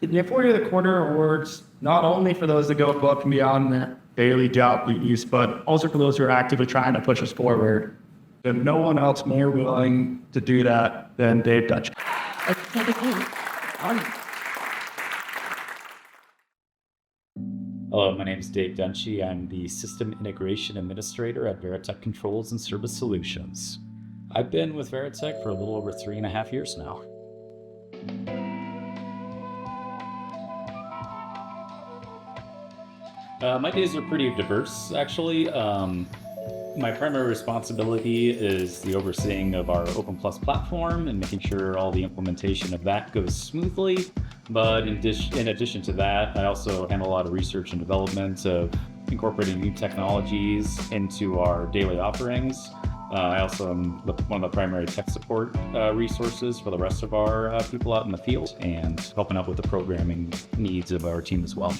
The Employee of the Quarter awards, not only for those that go above and beyond their daily job duties, but also for those who are actively trying to push us forward. And no one else more willing to do that than Dave Dunshie. Hello, my name is Dave Dunshie. I'm the System Integration Administrator at Veritech Controls and Service Solutions. I've been with Veritech for a little over 3.5 years now. My days are pretty diverse, actually. My primary responsibility is the overseeing of our Open Plus platform and making sure all the implementation of that goes smoothly. But in addition to that, I also handle a lot of research and development of incorporating new technologies into our daily offerings. I also am one of the primary tech support resources for the rest of our people out in the field and helping out with the programming needs of our team as well.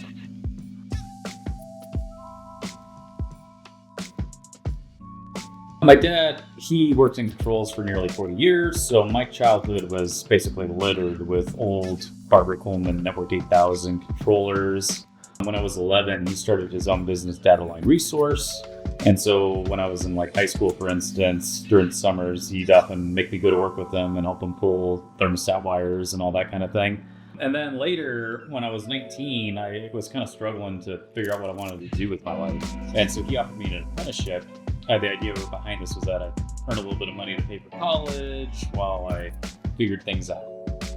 My dad, he worked in controls for nearly 40 years, so my childhood was basically littered with old Barbara Coleman Network 8000 controllers. When I was 11, he started his own business, Data Line Resource. And so when I was in high school, for instance, during summers, he'd often make me go to work with him and help him pull thermostat wires and all that kind of thing. And then later, when I was 19, I was kind of struggling to figure out what I wanted to do with my life. And so he offered me an apprenticeship. The idea behind this was that I'd earn a little bit of money to pay for college while I figured things out.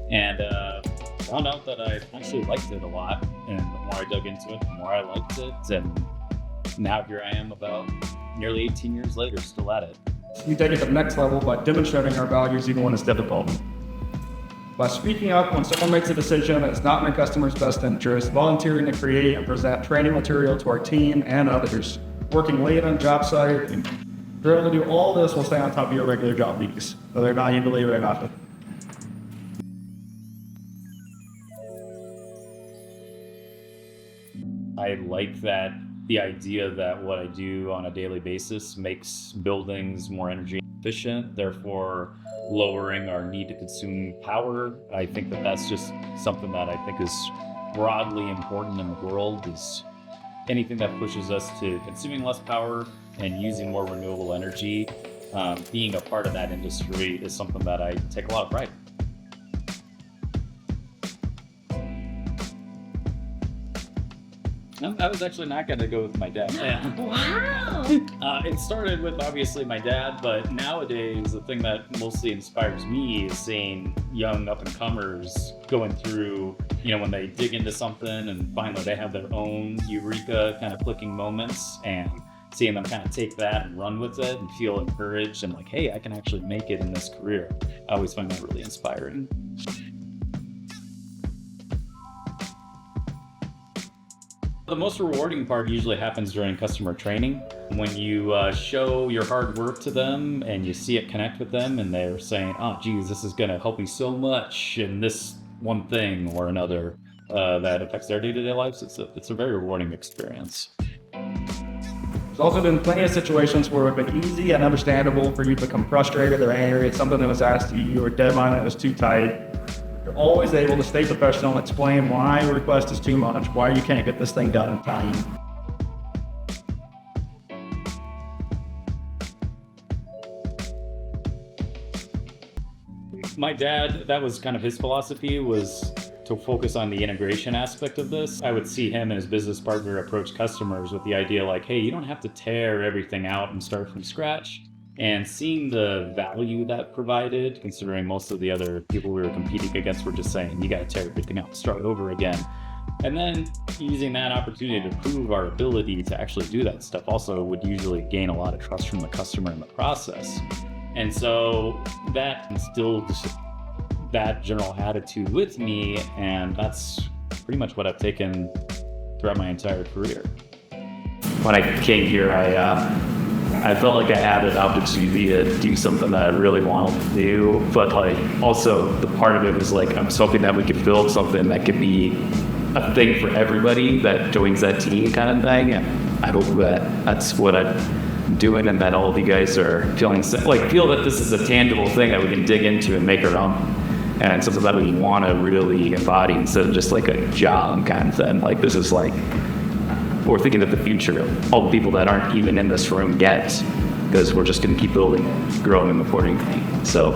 And found out that I actually liked it a lot. And the more I dug into it, the more I liked it. And now here I am about nearly 18 years later, still at it. We take it to the next level by demonstrating our values even when it's difficult. By speaking up when someone makes a decision that's not in the customer's best interest, volunteering to create and present training material to our team and others, working late on a job site, and you're able to do all this while staying on top of your regular job duties, whether or not you believe it or not. I like that the idea that what I do on a daily basis makes buildings more energy efficient, therefore lowering our need to consume power. I think that that's just something that I think is broadly important in the world, is anything that pushes us to consuming less power and using more renewable energy. Being a part of that industry is something that I take a lot of pride in. I was actually not going to go with my dad. Wow! It started with obviously my dad, but nowadays the thing that mostly inspires me is seeing young up-and-comers going through, when they dig into something and finally they have their own eureka kind of clicking moments, and seeing them kind of take that and run with it and feel encouraged and hey, I can actually make it in this career. I always find that really inspiring. The most rewarding part usually happens during customer training. When you show your hard work to them and you see it connect with them and they're saying, oh geez, this is gonna help me so much in this one thing or another that affects their day-to-day lives, it's a very rewarding experience. There's also been plenty of situations where it's been easy and understandable for you to become frustrated or angry at something that was asked of you or a deadline that was too tight. You're always able to stay professional and explain why a request is too much, why you can't get this thing done in time. My dad, that was kind of his philosophy, was to focus on the integration aspect of this. I would see him and his business partner approach customers with the idea hey, you don't have to tear everything out and start from scratch. And seeing the value that provided, considering most of the other people we were competing against were just saying, you got to tear everything out, start over again. And then using that opportunity to prove our ability to actually do that stuff also would usually gain a lot of trust from the customer in the process. And so that instilled that general attitude with me, and that's pretty much what I've taken throughout my entire career. When I came here, I felt like I had an opportunity to do something that I really wanted to do, but also the part of it was I'm hoping that we could build something that could be a thing for everybody that joins that team kind of thing. And I hope that that's what I'm doing, and that all of you guys are feel that this is a tangible thing that we can dig into and make our own. and something that we want to really embody instead of just like a job kind of thing. Like this is like, we're thinking of the future, all the people that aren't even in this room yet, because we're just going to keep building, growing, and accordingly. So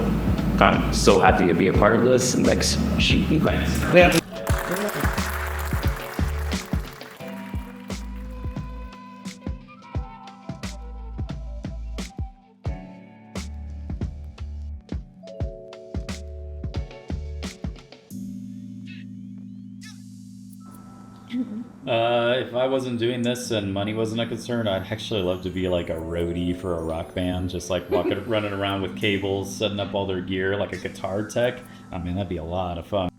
I'm so happy to be a part of this, and thanks, Sheep. Thanks. If I wasn't doing this and money wasn't a concern, I'd actually love to be like a roadie for a rock band, just like running around with cables, setting up all their gear like a guitar tech. I mean, that'd be a lot of fun.